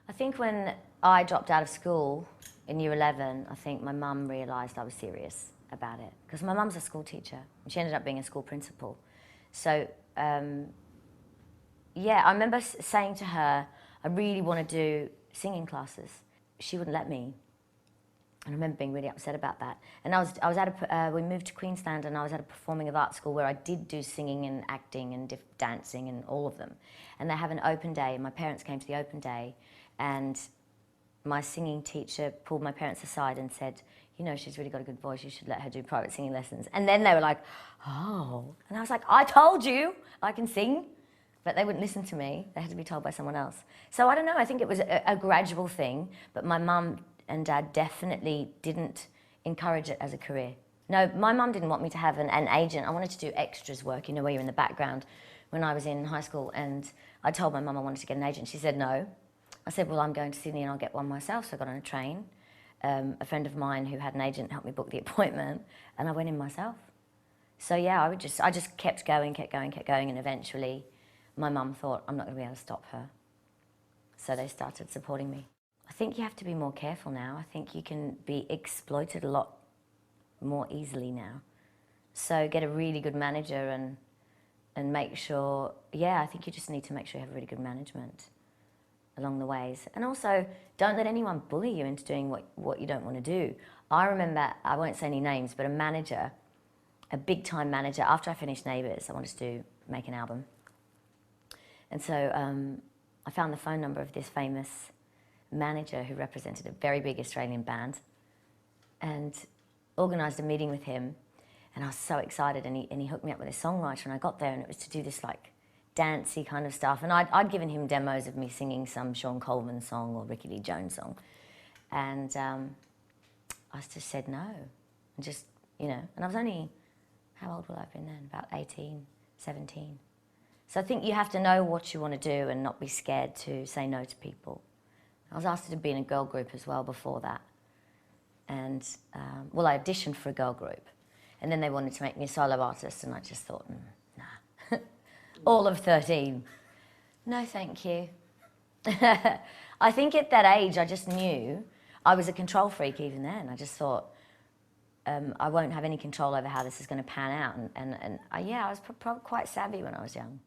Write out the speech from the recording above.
I think when I dropped out of school in year 11, I think my mum realised I was serious about it. Because my mum's a school teacher, and she ended up being a school principal. So, yeah, I remember saying to her, I really want to do singing classes. She wouldn't let me. And I remember being really upset about that. And we moved to Queensland, and I was at a performing of arts school where I did do singing and acting and dancing and all of them. And they have an open day, and my parents came to the open day, and my singing teacher pulled my parents aside and said, you know, she's really got a good voice, you should let her do private singing lessons. And then they were like, oh. And I was like, I told you I can sing. But they wouldn't listen to me. They had to be told by someone else. So I don't know, I think it was a gradual thing, but my mum and dad definitely didn't encourage it as a career. No, my mum didn't want me to have an agent. I wanted to do extras work, you know, where you're in the background. When I was in high school, and I told my mum I wanted to get an agent. She said no. I said, well, I'm going to Sydney and I'll get one myself. So I got on a train. A friend of mine who had an agent helped me book the appointment, and I went in myself. So yeah, I just kept going, and eventually my mum thought, I'm not going to be able to stop her. So they started supporting me. I think you have to be more careful now. I think you can be exploited a lot more easily now. So get a really good manager and make sure, yeah, I think you just need to make sure you have really good management along the ways. And also, don't let anyone bully you into doing what you don't want to do. I remember, I won't say any names, but a manager, a big time manager, after I finished Neighbours, I wanted to make an album. And so I found the phone number of this famous manager who represented a very big Australian band, and organised a meeting with him. And I was so excited, and he hooked me up with a songwriter, and I got there and it was to do this like dancey kind of stuff. And I'd given him demos of me singing some Sean Coleman song or Ricky Lee Jones song. And I just said no. And just, you know, and I was only, how old would I have been then? About 18, 17. So I think you have to know what you want to do and not be scared to say no to people. I was asked to be in a girl group as well before that. And, well, I auditioned for a girl group. And then they wanted to make me a solo artist, and I just thought, nah. All of 13. No, thank you. I think at that age, I just knew I was a control freak even then. I just thought, I won't have any control over how this is going to pan out. And yeah, I was probably quite savvy when I was young.